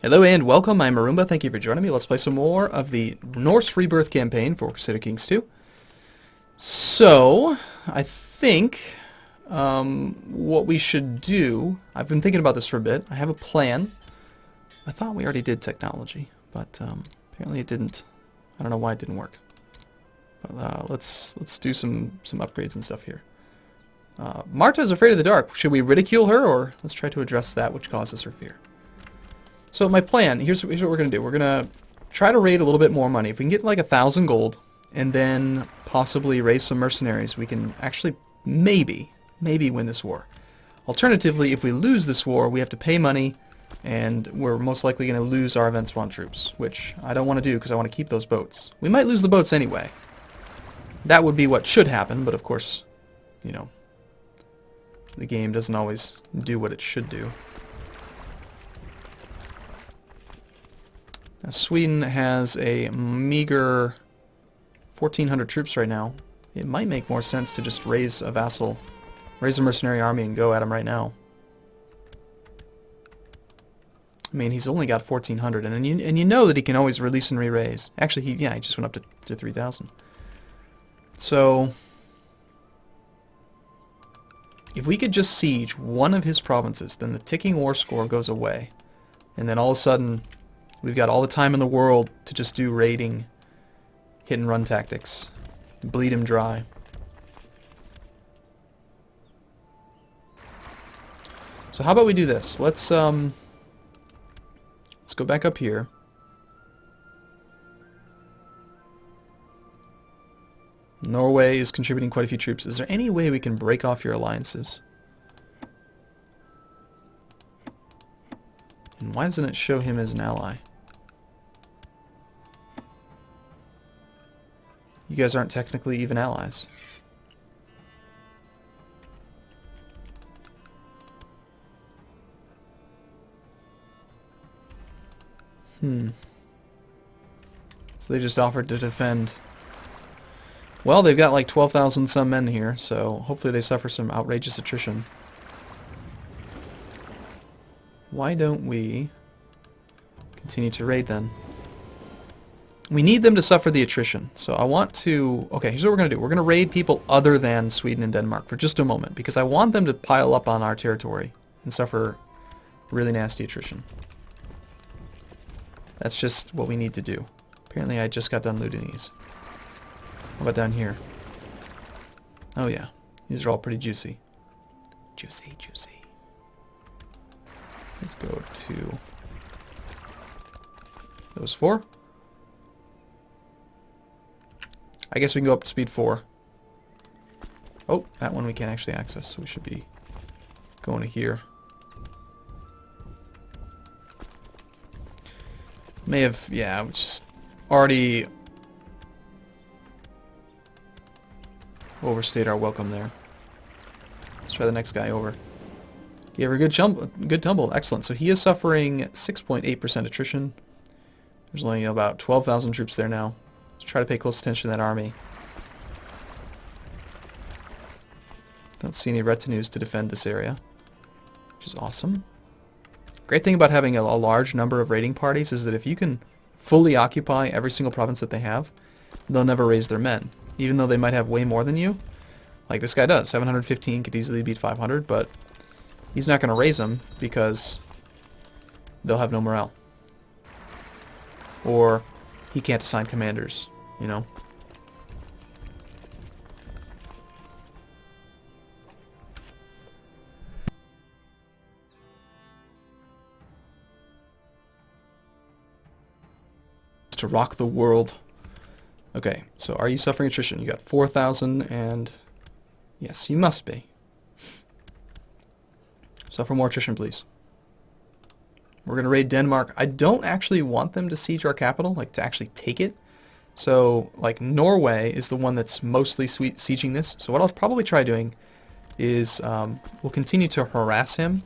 Hello and welcome, I'm Arumba, thank you for joining me. Let's play some more of the Norse Rebirth campaign for Crusader Kings 2. So, I think what we should do, I've been thinking about this for a bit, I have a plan. I thought we already did technology, but apparently it didn't. I don't know why it didn't work. But let's do some upgrades and stuff here. Marta is afraid of the dark. Should we ridicule her, or let's try to address that which causes her fear? So my plan, here's what we're going to do. We're going to try to raid a little bit more money. If we can get like 1,000 gold, and then possibly raise some mercenaries, we can actually maybe win this war. Alternatively, if we lose this war, we have to pay money, and we're most likely going to lose our event spawn troops, which I don't want to do because I want to keep those boats. We might lose the boats anyway. That would be what should happen, but of course, you know, the game doesn't always do what it should do. Now, Sweden has a meager 1,400 troops right now. It might make more sense to just raise a mercenary army and go at him right now. I mean, he's only got 1,400, and you know that he can always release and re-raise. Actually, he just went up to 3,000. So, if we could just siege one of his provinces, then the ticking war score goes away, and then all of a sudden, we've got all the time in the world to just do raiding, hit and run tactics, bleed him dry. So how about we do this? Let's go back up here. Norway is contributing quite a few troops. Is there any way we can break off your alliances? And why doesn't it show him as an ally? You guys aren't technically even allies. So they just offered to defend. Well, they've got like 12,000 some men here, so hopefully they suffer some outrageous attrition. Why don't we continue to raid then? We need them to suffer the attrition. So I want to... Okay, here's what we're going to do. We're going to raid people other than Sweden and Denmark for just a moment, because I want them to pile up on our territory and suffer really nasty attrition. That's just what we need to do. Apparently I just got done looting these. How about down here? Oh yeah, these are all pretty juicy. Juicy, juicy. Let's go to those 4. I guess we can go up to speed 4. Oh, that one we can't actually access, so we should be going to here. May have, yeah, we just already overstayed our welcome there. Let's try the next guy over. Gave her a good tumble. Excellent. So he is suffering 6.8% attrition. There's only about 12,000 troops there now. Let's try to pay close attention to that army. Don't see any retinues to defend this area, which is awesome. Great thing about having a large number of raiding parties is that if you can fully occupy every single province that they have, they'll never raise their men. Even though they might have way more than you, like this guy does. 715 could easily beat 500, but he's not going to raise them because they'll have no morale. Or he can't assign commanders, you know? To rock the world. Okay, so are you suffering attrition? You got 4,000 and... Yes, you must be. Suffer more attrition, please. We're going to raid Denmark. I don't actually want them to siege our capital, like to actually take it. So, like, Norway is the one that's mostly sieging this. So what I'll probably try doing is we'll continue to harass him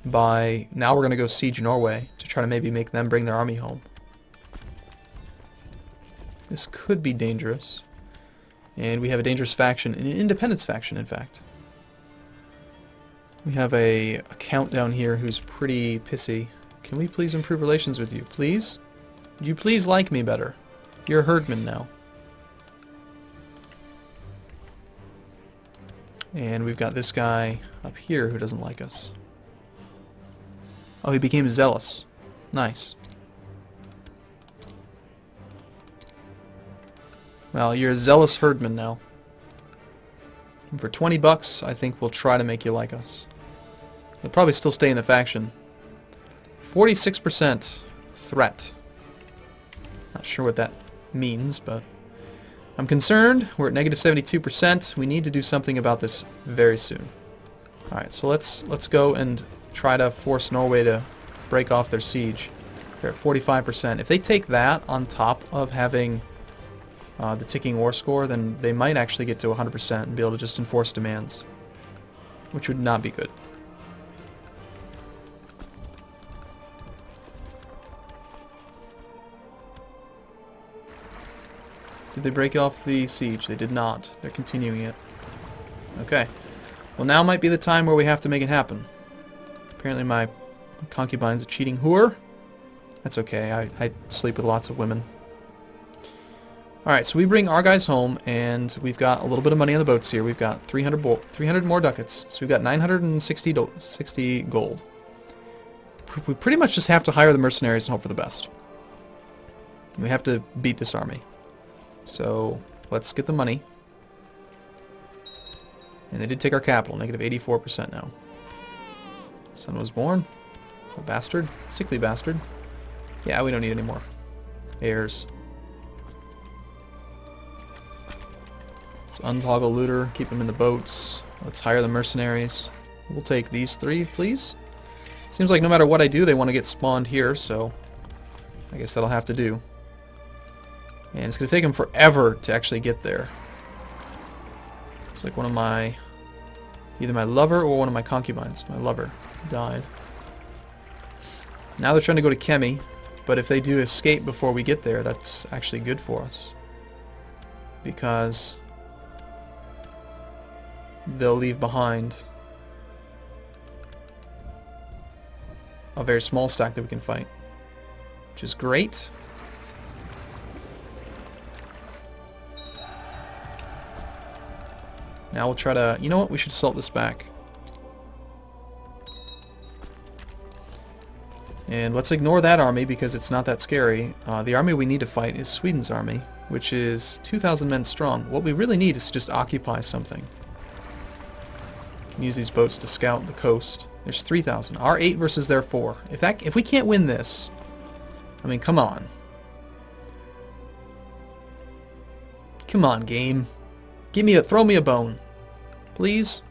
by... Now we're going to go siege Norway to try to maybe make them bring their army home. This could be dangerous. And we have a dangerous faction, an independence faction, in fact. We have a count down here who's pretty pissy. Can we please improve relations with you? Please? Would you please like me better? You're a herdman now. And we've got this guy up here who doesn't like us. Oh, he became zealous. Nice. Well, you're a zealous herdman now. And for 20 bucks, I think we'll try to make you like us. You'll probably still stay in the faction. 46% threat. Not sure what that means, but I'm concerned. We're at negative 72%. We need to do something about this very soon. Alright, so let's go and try to force Norway to break off their siege. They're at 45%. If they take that on top of having the ticking war score, then they might actually get to 100% and be able to just enforce demands, which would not be good. Did they break off the siege? They did not. They're continuing it. Okay. Well, now might be the time where we have to make it happen. Apparently my concubine's a cheating whore. That's okay. I sleep with lots of women. Alright, so we bring our guys home, and we've got a little bit of money on the boats here. We've got 300 more ducats. So we've got 960 gold. We pretty much just have to hire the mercenaries and hope for the best. We have to beat this army. So let's get the money. And they did take our capital, negative 84% now. Son was born. A bastard. Sickly bastard. Yeah, we don't need any more heirs. Let's untoggle looter, keep them in the boats. Let's hire the mercenaries. We'll take these three, please. Seems like no matter what I do, they want to get spawned here, so I guess that'll have to do. And it's going to take them forever to actually get there. It's like one of my... either my lover or one of my concubines. My lover died. Now they're trying to go to Kemi, but if they do escape before we get there, that's actually good for us. Because they'll leave behind a very small stack that we can fight, which is great. Now we'll try to... you know what? We should assault this back. And let's ignore that army because it's not that scary. The army we need to fight is Sweden's army, which is 2,000 men strong. What we really need is to just occupy something. Use these boats to scout the coast. There's 3,000. Our 8 versus their 4. If we can't win this, I mean, come on. Come on, game. Throw me a bone. Please.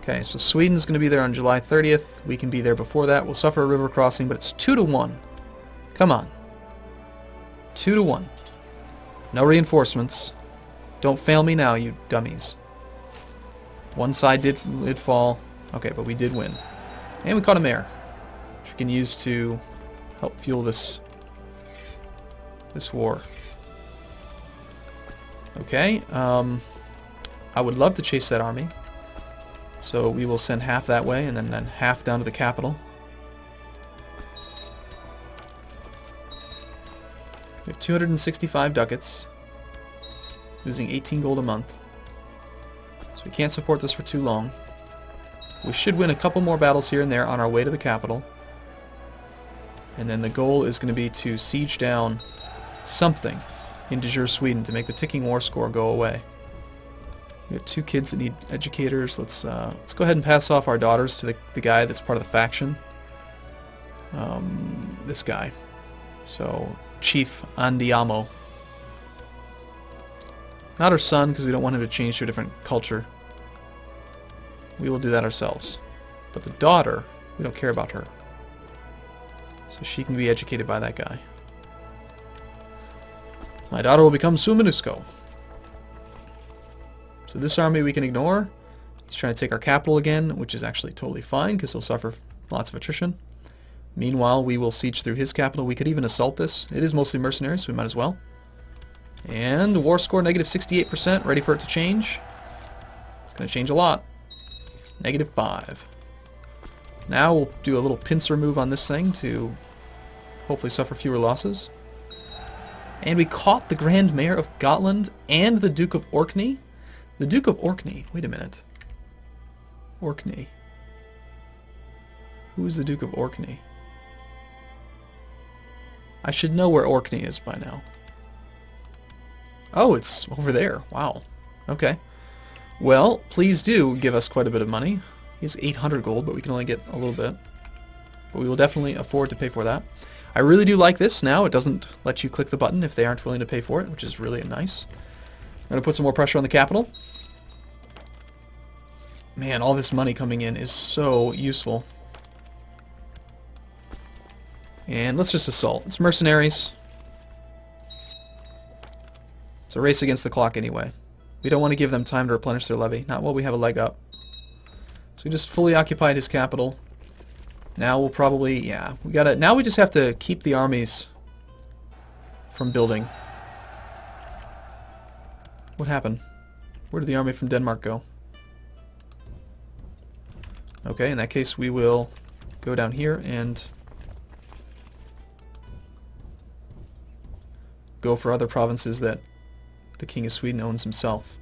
Okay, so Sweden's going to be there on July 30th. We can be there before that. We'll suffer a river crossing, but it's 2-1. Come on. 2-1. No reinforcements. Don't fail me now, you dummies. One side did fall. Okay, but we did win. And we caught a mare, which we can use to help fuel this war. Okay, I would love to chase that army. So we will send half that way and then half down to the capital. We have 265 ducats, losing 18 gold a month. So we can't support this for too long. We should win a couple more battles here and there on our way to the capital. And then the goal is going to be to siege down something in de jure Sweden to make the ticking war score go away. We have 2 kids that need educators. Let's go ahead and pass off our daughters to the guy that's part of the faction. This guy. So, Chief Andiamo. Not our son, because we don't want him to change to a different culture. We will do that ourselves. But the daughter, we don't care about her. So she can be educated by that guy. My daughter will become Sumenusko. So this army we can ignore. He's trying to take our capital again, which is actually totally fine because he'll suffer lots of attrition. Meanwhile, we will siege through his capital. We could even assault this. It is mostly mercenaries, so we might as well. And war score negative 68%, ready for it to change. It's Gonna change a lot. -5. Now we'll do a little pincer move on this thing to hopefully suffer fewer losses. And we caught the Grand Mayor of Gotland and the Duke of Orkney. The Duke of Orkney. Wait a minute. Orkney. Who is the Duke of Orkney? I should know where Orkney is by now. Oh, it's over there. Wow. Okay. Well, please do give us quite a bit of money. He has 800 gold, but we can only get a little bit. But we will definitely afford to pay for that. I really do like this now. It doesn't let you click the button if they aren't willing to pay for it, which is really nice. I'm going to put some more pressure on the capital. Man, all this money coming in is so useful. And let's just assault. It's mercenaries. It's a race against the clock anyway. We don't want to give them time to replenish their levy. Not while we have a leg up. So we just fully occupied his capital. Now we'll probably, yeah, we gotta, now we just have to keep the armies from building. What happened? Where did the army from Denmark go? Okay, in that case we will go down here and go for other provinces that the King of Sweden owns himself.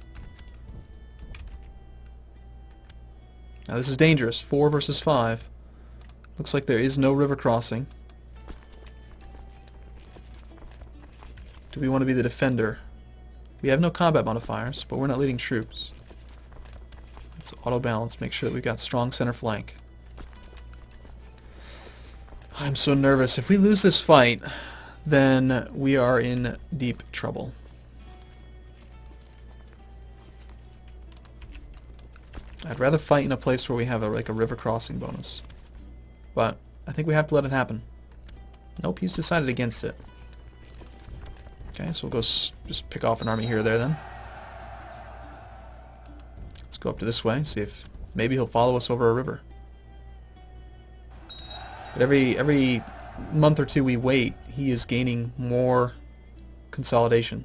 Now this is dangerous. 4 versus 5. Looks like there is no river crossing. Do we want to be the defender? We have no combat modifiers, but we're not leading troops. Let's auto balance, make sure that we've got strong center flank. I'm so nervous. If we lose this fight, then we are in deep trouble. I'd rather fight in a place where we have like a river crossing bonus. But I think we have to let it happen. Nope, he's decided against it. Okay, so we'll go just pick off an army here or there then. Let's go up to this way, see if maybe he'll follow us over a river. But every month or two we wait, he is gaining more consolidation.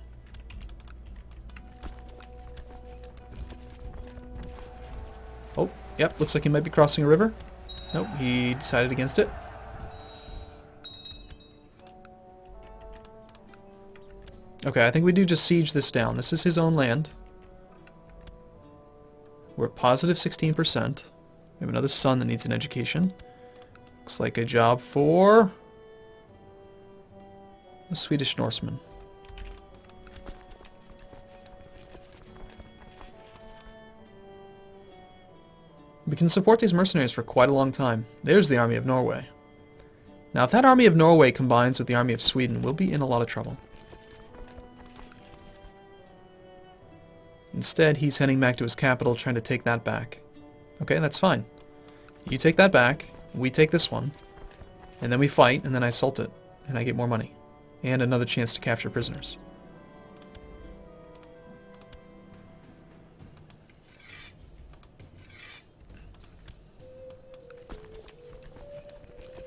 Oh, yep, looks like he might be crossing a river. Nope, he decided against it. Okay, I think we do just siege this down. This is his own land. We're at positive 16%. We have another son that needs an education. Looks like a job for a Swedish Norseman. We can support these mercenaries for quite a long time. There's the army of Norway. Now, if that army of Norway combines with the army of Sweden, we'll be in a lot of trouble. Instead, he's heading back to his capital, trying to take that back. Okay, that's fine. You take that back, we take this one, and then we fight, and then I assault it, and I get more money. And another chance to capture prisoners.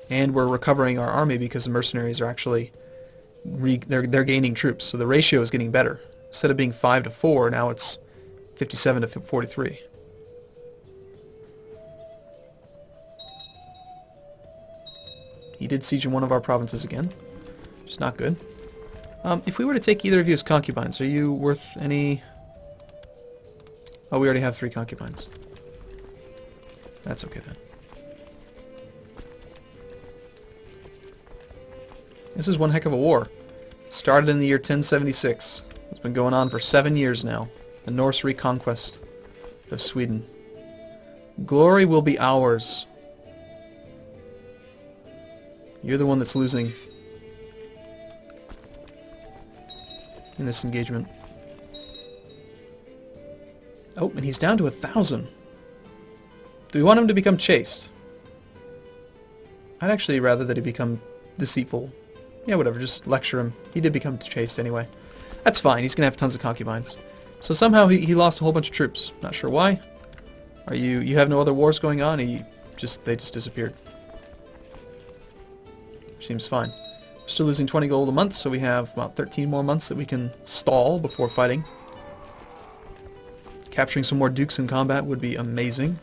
And we're recovering our army because the mercenaries are actually they're gaining troops, so the ratio is getting better. Instead of being 5 to 4, now it's 57 to 43. He did siege in one of our provinces again, which is not good. If we were to take either of you as concubines, are you worth any... Oh, we already have 3 concubines. That's okay then. This is one heck of a war. Started in the year 1076. It's been going on for 7 years now. The Norse reconquest of Sweden. Glory will be ours. You're the one that's losing in this engagement. Oh, and he's down to 1,000. Do we want him to become chaste? I'd actually rather that he become deceitful. Yeah, whatever, just lecture him. He did become chaste anyway. That's fine, he's gonna have tons of concubines. So somehow he lost a whole bunch of troops. Not sure why. Are you have no other wars going on? They just disappeared. Seems fine. We're still losing 20 gold a month, so we have about 13 more months that we can stall before fighting. Capturing some more dukes in combat would be amazing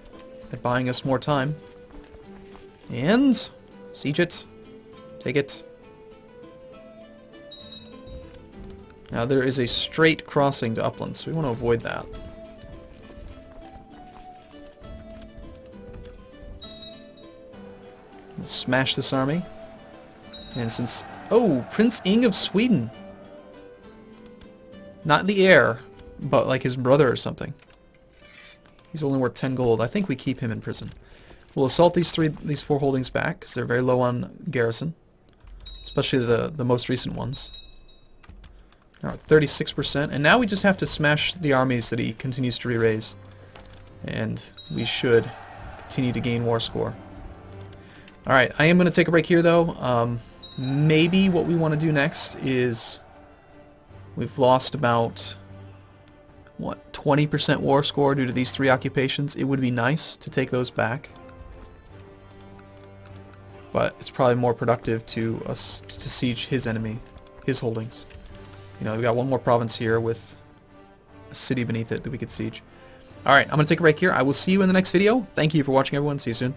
at buying us more time. And siege it. Take it. Now there is a straight crossing to Upland, so we want to avoid that. We'll smash this army. And since... Oh! Prince Ing of Sweden! Not the heir, but like his brother or something. He's only worth 10 gold. I think we keep him in prison. We'll assault these four holdings back, because they're very low on garrison. Especially the most recent ones. Now 36%, and now we just have to smash the armies that he continues to re-raise. And we should continue to gain war score. Alright, I am going to take a break here though. Maybe what we want to do next is... We've lost about... what, 20% war score due to these 3 occupations. It would be nice to take those back. But it's probably more productive to us to siege his enemy, his holdings. You know, we've got one more province here with a city beneath it that we could siege. Alright, I'm going to take a break here. I will see you in the next video. Thank you for watching, everyone. See you soon.